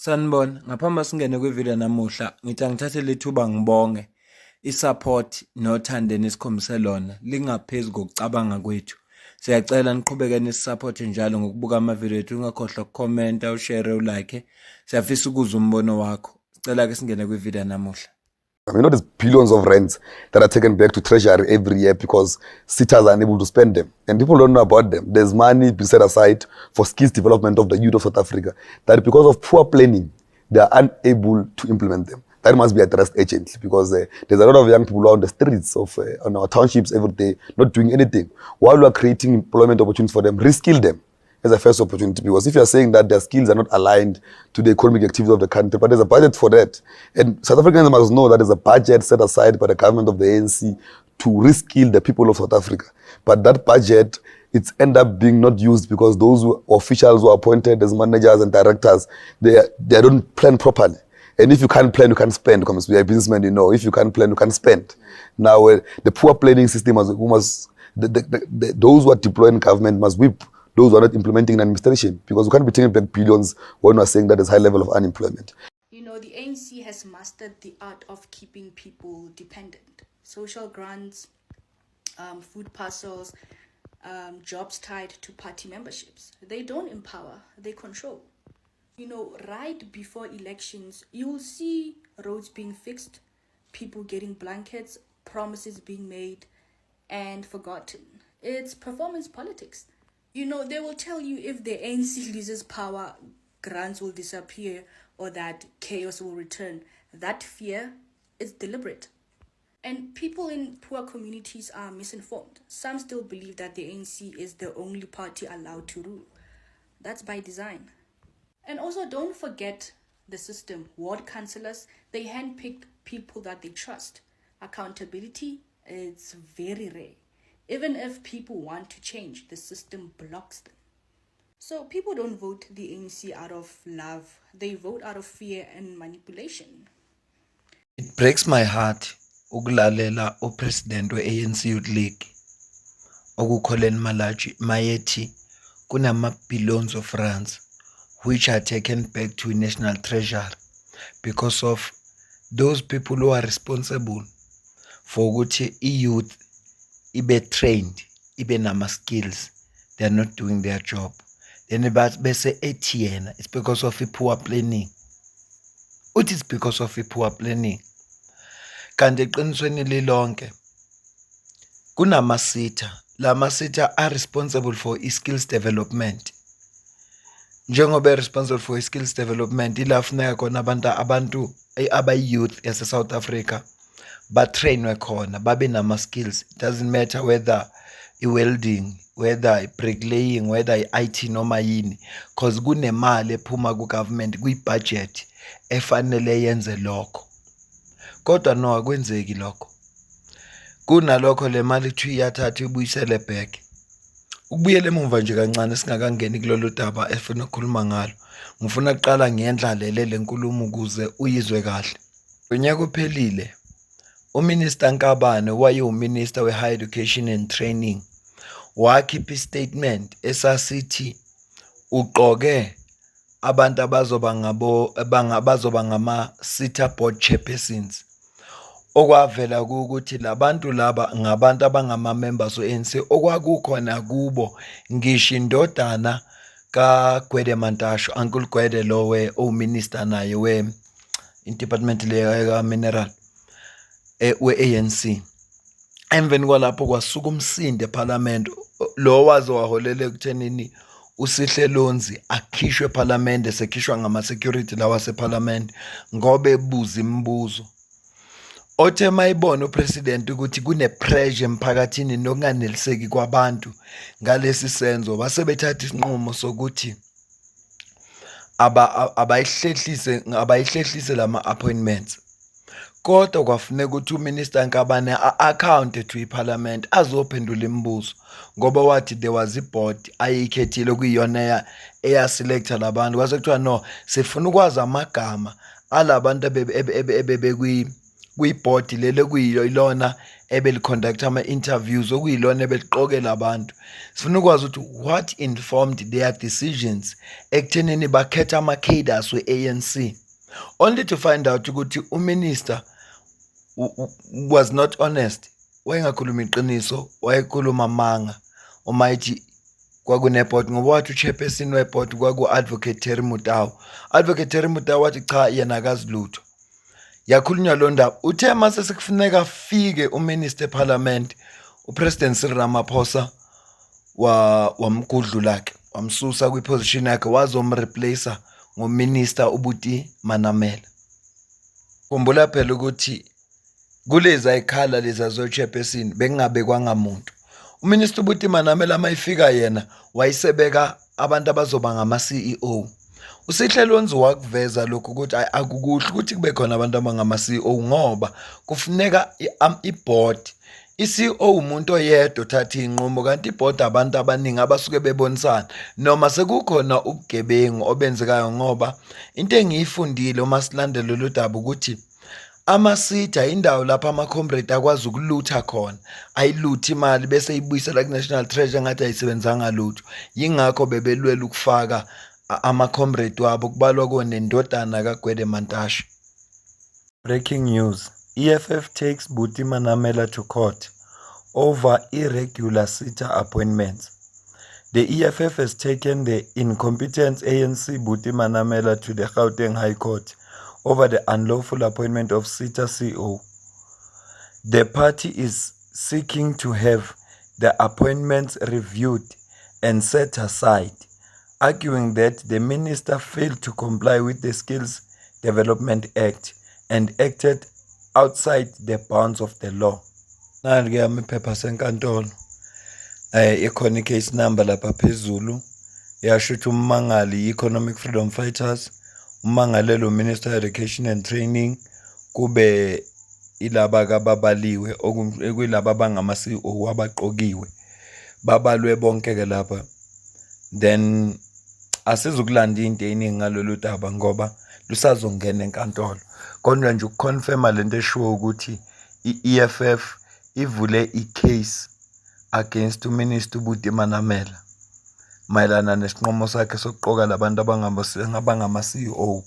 Sanibona, ngaphambi singene kwivideo namuhla, ngithi angithathe lethuba ngibonge isupport nothando enikhombise lona lingaphezu kokucabanga kwethu. Siyacela niqhubeke nisupporte njalo ngokubuka amavideo ethu, ungakhohlwa ukukhomenta, ushare, ulike. Siyafisa ukuzwa umbono wakho. Sicela ke singene kwivideo namuhla. There's billions of rands that are taken back to treasury every year because sitters are unable to spend them. And people don't know about them. There's money being set aside for skills development of the youth of South Africa that because of poor planning, they are unable to implement them. That must be addressed urgently because there's a lot of young people on the streets of on our townships every day not doing anything. While we are creating employment opportunities for them, reskill them as a first opportunity, because if you're saying that their skills are not aligned to the economic activities of the country, but there's a budget for that. And South Africans must know that there's a budget set aside by the government of the ANC to reskill the people of South Africa. But that budget, it's end up being not used because those officials who are appointed as managers and directors, they don't plan properly. And if you can't plan, you can't spend. Because we are businessmen, you know, if you can't plan, you can't spend. Now, the poor planning system, those who are deploying government must whip those who are not implementing in administration, because we can't be taking back billions when we're saying that there's high level of unemployment. You know, the ANC has mastered the art of keeping people dependent. Social grants, food parcels, jobs tied to party memberships. They don't empower, they control. You know, right before elections, you'll see roads being fixed, people getting blankets, promises being made and forgotten. It's performance politics. You know, they will tell you if the ANC loses power, grants will disappear or that chaos will return. That fear is deliberate. And people in poor communities are misinformed. Some still believe that the ANC is the only party allowed to rule. That's by design. And also don't forget the system. Ward councillors, they handpick people that they trust. Accountability is very rare. Even if people want to change, the system blocks them. So people don't vote the ANC out of love. They vote out of fear and manipulation. It breaks my heart ukulalela upresident we-ANC Youth League okuKholeni Malachi mayethi kunama-billions of rands which are taken back to national treasury because of those people who are responsible for ukuthi i-youth ibe trained, ibe nama skills. They are not doing their job. Then bese ethi it's because of poor planning. What is because of poor planning? Kanti eqinisweni lilonke kunamasitha, la masitha are responsible for skills development. Njengoba responsible for skills development, ila funeka khona abantu abayi-youth yase South Africa batrainwe khona babe nama skills. It doesn't matter whether i-welding, whether i-bricklaying, whether i-IT noma yini, because kunemali ephuma ku-government kwi-budget efanele yenze lokho. Kodwa no akwenzeki lokho. Kunalokho le mali kuthiwa iyathatha ibuyisele back. Ukubuyela emuva nje kancane singakangeni kulolu daba efuna ukukhuluma ngalo. Ngifuna ukuqala ngiyendlalele le nkulumo ukuze uyizwe kahle. Unyaka uphelile uMinister Nkabane wayeyiMinister we-Higher Education and Training wakhipha istatement esasithi uqoke abantu abazoba ngama-SITA board chairpersons. Okwavela ukuthi labantu laba ngabantu abangama-members we-ANC okwakukhona kubo ngisho indodana kaGwede Mantashe, Uncle Gwede lo ominister naye we-department le mineral we-ANC. Emveni kwalapho kwasuka umsindi eParliament lo waze waholela ekuthenini uSihle Lonzi akhishwe eParliament, esekhishwa ngama-security lawa waseParliament ngoba ebuza imibuzo. Othe mayibona upresident ukuthi kune-pressure emphakathini nokunganeliseki kwabantu ngalesi senzo, basebethatha isinqumo sokuthi abayihlehlise lama-appointments. Kodwa kwafuneka ukuthi uMinister Nkabane a-account to iParliament azophendula imibuzo ngoba wathi there was a board ayikhethile kuyiyona eyaselecta labantu. Kwase kuthiwa no, sifuna ukwazi amagama alabantu kuyibhodi lele kuyilona ebeliconduct ama-interviews okuyilona ebeliqokela abantu. Sifuna ukwazi ukuthi what informed their decisions ekuthenini bakhetha ama-cadres we-ANC, only to find out ukuthi uminister was not honest, wayengakhuluma iqiniso, wayekhuluma amanga. Umayithi kwakunebhodi ngoba wathi uchairperson webhodi kwaku-Advocate Terry Mutau. Advocate Terry Mutau wathi cha yena akazi lutho. Yakhulunywa lo ndaba uthe mase sekufuneka afike uminister eparliament, upresident Cyril Ramaphosa wamgudlu lakhe, wamsusa kwiposition yakhe wazomreplace ngominister uButi Manamela. Khumbula phela ukuthi kulezi ayikhala lezi zo-chairperson bekungabekwa ngamuntu. Uminister uButi Manamela mayifika yena wayisebeka abantu abazoba ngama-CEO. uSihle Lonzu wakuveza lokhu ukuthi akukuhle ukuthi kube khona abantu abangama-CEO ngoba kufuneka i-board. I-CEO umuntu oyedwa othatha inqumo kanti i-board abantu abaningi abasuke bebonisana noma sekukhona ubugebengu obenzekayo ngoba into engiyifundile uma silandela lolu daba ukuthi ama-SITA indawo lapho ama-comrade akwazi ukulutha khona, ayilutha imali bese ibuyisela ku-National Treasury ngathi ayisebenzanga lutho. Yingakho bebelwela ukufaka ama-comrade wabo kubalwa kona nendodana kaGwede Mantashe. Breaking news. EFF takes Buti Manamela to court over irregular SITA appointments. The EFF has taken the incompetent ANC Buti Manamela to the Gauteng High Court over the unlawful appointment of SITA CEO. The party is seeking to have the appointments reviewed and set aside, arguing that the minister failed to comply with the Skills Development Act and acted outside the bounds of the law. Nanti-ke amaphepha senkantolo ikhona i-case number lapha phezulu yasho ukuthi ummangali i-Economic Freedom Fighters, ummangalelo Minister of Education and Training, kube ilaba kababaliwe okuyilaba abangama-CEO abaqokiwe babalwe bonke-ke lapha. Then asizukulanda into eningi ngalolu daba ngoba lusazongena enkantolo, kodwa nje ukuconfirma lento eshiwo ukuthi i-EFF ivule i-case against uMinister uButi Manamela mayelana nesinqumo sakhe sokuqoka labantu abangama-CEO.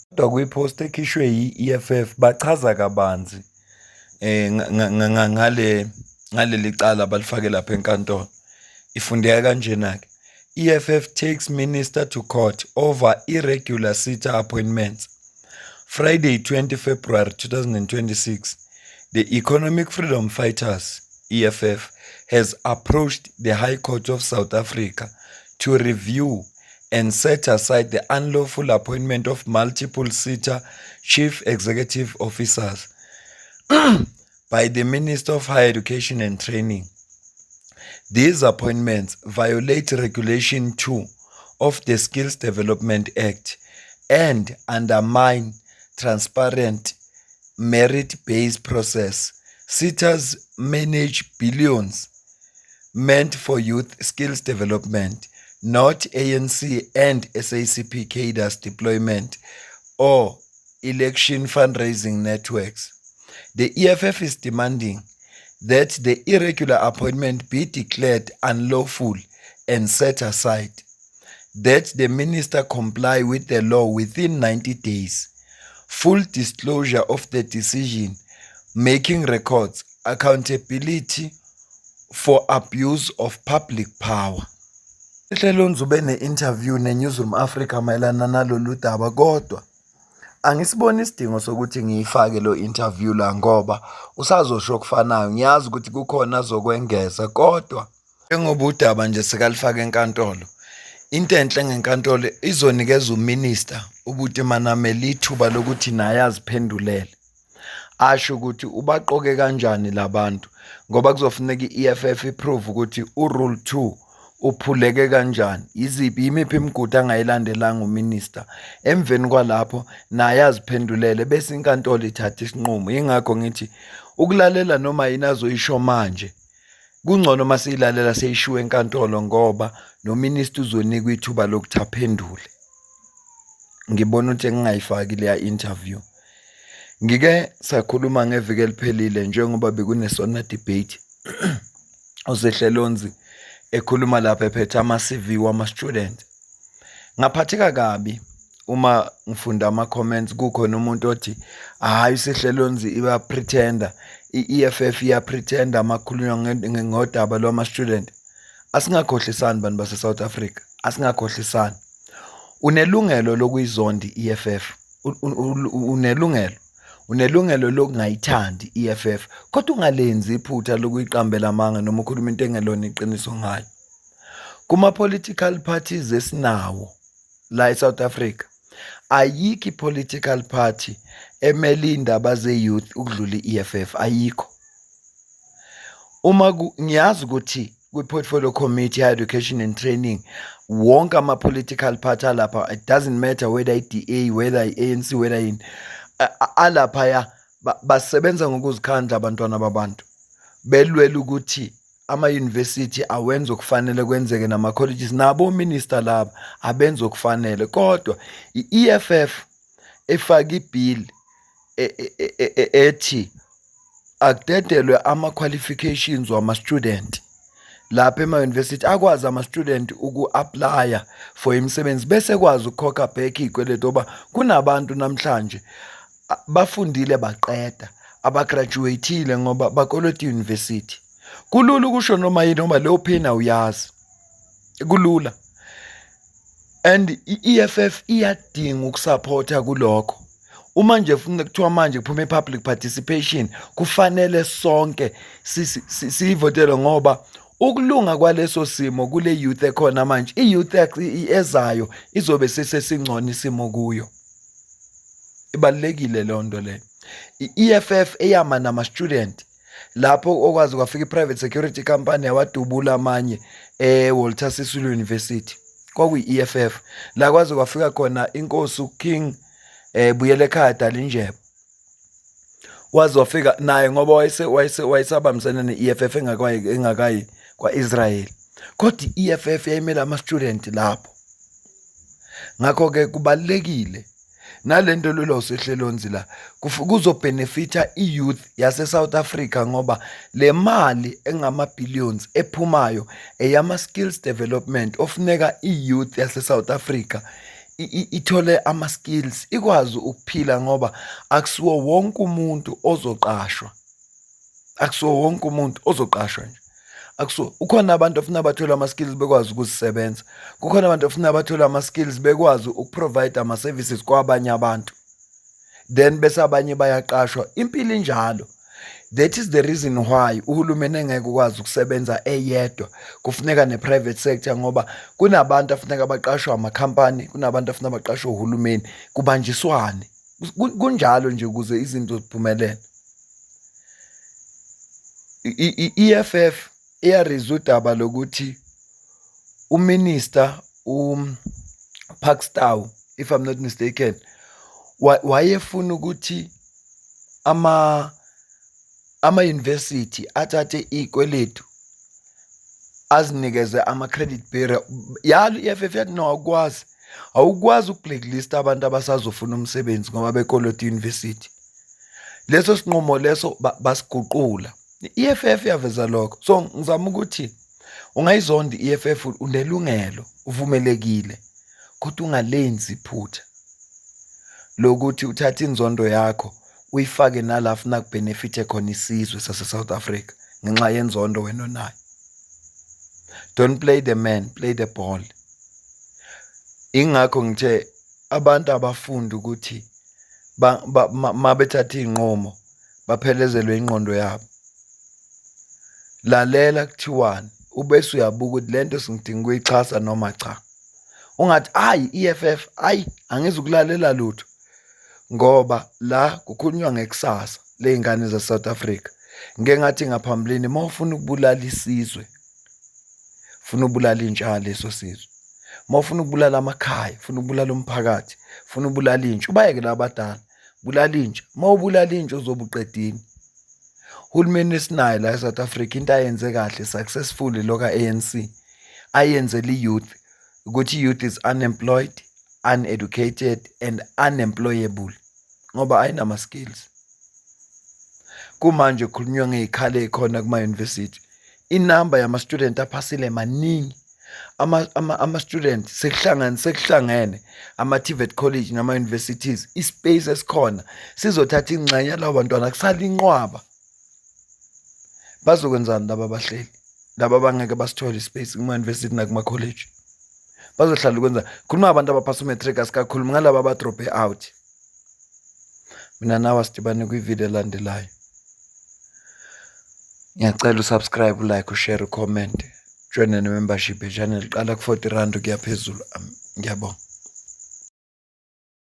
Kodwa kwipost ekhishwe yi-EFF bachaza kabanzi ngaleli cala balifake lapha enkantolo. Ifundeka kanjena-ke. EFF takes minister to court over irregular SITA appointments. Friday, 20 February 2026, the Economic Freedom Fighters, EFF, has approached the High Court of South Africa to review and set aside the unlawful appointment of multiple SITA chief executive officers by the Minister of Higher Education and Training. These appointments violate Regulation 2 of the Skills Development Act and undermine transparent, merit-based process. SITAs manage billions meant for youth skills development, not ANC and SACP cadres deployment or election fundraising networks. The EFF is demanding that the irregular appointment be declared unlawful and set aside, that the minister comply with the law within 90 days, full disclosure of the decision, making records, accountability for abuse of public power. Sihle Lonzu ube ne-interview ne-Newsroom Africa mayelana nalolu daba, kodwa angisiboni isidingo sokuthi ngiyifake lo interview la ngoba usazosho okufanayo. Ngiyazi ukuthi kukhona azokwengeza, kodwa njengoba udaba nje sikalifaka enkantolo, into enhle ngenkantolo izonikeza uminister uButi Manamela ithuba lokuthi naye aziphendulele, asho ukuthi ubaqoke kanjani labantu, ngoba kuzofuneka i-EFF iprove ukuthi urule 2 uphuleke kanjani, imiphi imigudu angayilandelanga uminister. Emveni kwalapho naye aziphendulele bese inkantolo ithatha isinqumo. Yingakho ngithi ukulalela noma yini azoyisho manje kungcono masiyilalela seyishiwe enkantolo ngoba nominister uzonikwa ithuba lokuthi aphendule. Ngibona ukuthi ngingayifaki leya interview. Ngike sakhuluma ngeviki eliphelile njengoba bekunesona debate uSehlelonzi ekhuluma lapha ephethe ama-CV wama-student. Ngaphatheka kabi uma ngifunda ama-comments kukhona umuntu othi hhayi uSehlelonzi iya-pretender, i-EFF iya-pretender makukhulunywa ngodaba lwama-student. Asingakhohlisani bantu base-South Africa, asingakhohlisani. Unelungelo lokuyizondi i-EFF, unelungelo lokungayithandi i-EFF, kodwa ungalenzi iphutha lokuyiqambela amanga noma ukhuluma into engelona iqiniso ngayo. Kuma-political parties esinawo la eSouth Africa, ayikho i-political party emele iy'ndaba ze-youth ukudlula i-EFF, ayikho. Ngiyazi ukuthi kwi-portfolio committee ya-education and training, wonke ama-political party alapha, it doesn't matter whether i-DA, whether i-ANC, whether yini, alaphaya basebenza ngokuzikhandla abantwana babantu, belwela ukuthi ama-university awenze okufanele kwenzeke nama-colleges, nabo ominister laba abenze okufanele. Kodwa i-EFF efake i-bill ethi akudedelwe ama-qualifications wama-student lapha ema-university, akwazi ama-student uku-aplya for imisebenzi bese kwazi ukukhokha back iy'kweletu, ngoba kunabantu namhlanje bafundile baqeda, abagraduate-ile ngoba bakolota i-university. Kulula ukusho noma yini ngoba leyo phina uyazi, kulula. And i-EFF iyadinga ukusapotha kulokho. Uma nje funa kuthiwa manje kuphume public participation, kufanele sonke siyivotele, ngoba ukulunga kwaleso simo kule youth ekhona manje, i-youth ezayo izobe sesingcono isimo kuyo. Ibalulekile leyo nto leyo. I-EFF eyama nama-student lapho okwazi kwafika i-private security company yawadubula amanye Walter Sisulu University, kwakuyi-EFF. La kwazi kwafika khona inkosi uKing Buyele ekhaya Dalindyebo, waze wafika naye ngoba wayesabambisana ne-EFF engakayi kwa-Israel, kodwa i-EFF yayimele ama-student lapho. Ngakho-ke kubalulekile nalento lolo uSehlelonzi la kuzobhenefitha i-youth yase-South Africa, ngoba le mali engama-billions ephumayo eyama-skills development ofuneka i-youth yase-South Africa ithole ama-skills, ikwazi ukuphila, ngoba akusiwo wonke umuntu ozoqashwa, akusiwo wonke umuntu ozoqashwa nje. Ukhona abantu ofuna bathole ama-skills bekwazi ukuzisebenza, kukhona abantu ofuna bathole ama-skills bekwazi ukuprovide ama-services kwabanye abantu, then bese abanye bayaqashwa. Impilo injalo. That is the reason why uhulumeni engeke ukwazi ukusebenza eyedwa, kufuneka ne-private sector, ngoba kunabantu afuneka baqashwe amakhampani, kunabantu afuneka baqashwe uhulumeni, kubanjiswane. Kunjalo nje ukuze izinto ziphumelele. I-EFF iyariza udaba lokuthi uminister Pakstow, if I'm not mistaken, wayefuna ukuthi ama-university athathe iy'kweletu azinikeze ama-credit bureau. Yalo i-EFF yathi no, awukwazi uku-blacklist abantu abasazofuna umsebenzi ngoba bekolota i-university. Leso sinqumo leso basiguqula. I-EFF yaveza lokho. So ngizama ukuthi ungayizonda i-EFF, unelungelo, uvumelekile, kodwa ungalenzi iphutha lokuthi uthathe inzondo yakho uyifake nalafu nakubhenefithe khona isizwe sase-South Africa ngenxa yenzondo wena onayo. Don't play the man, play the ball. Ingakho ngithe abantu abafunda ukuthi mabethatha iy'nqumo baphelezelwe ingqondo yabo. Lalela kuthiwani, ubese uyabuka ukuthi lento singidinga ukuyixhasa noma cha. Ungathi hayi i-EFF, hayi angizukulalela lutho, ngoba la kukhulunywa ngekusasa ley'ngane ze-South Africa. Ngeke ngathi ngaphambilini uma ufuna ukubulala isizwe, ufuna ukubulala intsha leso sizwe, uma ufuna ukubulala amakhaya, ufuna ukubulala umphakathi, ufuna ukubulala intsha, ubayeke labadala, bulala intsha. Uma ubulala intsha uzobe uqedile. Uhulumeni esinayo la eSouth Africa into ayenze kahle successful lo ka-ANC ayenzele i-youth ukuthi i-youth is unemployed, uneducated and unemployable. ngoba ayinama skills. Kumanje kukhulunywa ngey'khali ey'khona kuma-university. Inamba yama-student aphasile maningi. Ama-student sekuhlangene ama-TVET college nama-universities. I-space esikhona sizothatha ingxenye yalabo bantwana kusala inqwaba. Bazokwenzani laba abahleli? Laba abangeke basithole ispace kuma-university nakuma-college. Bazohlala ukwenza. Khuluma abantu abaphasa umatric asikakhulumi ngalaba abadrope out. Mina nawe sidibane kwivideo elandelayo. Ngiyacela usubscribe, like, ushare, ucomment. Join ne-membership channel. Qala ku-R40 kuya phezulu. Ngiyabonga.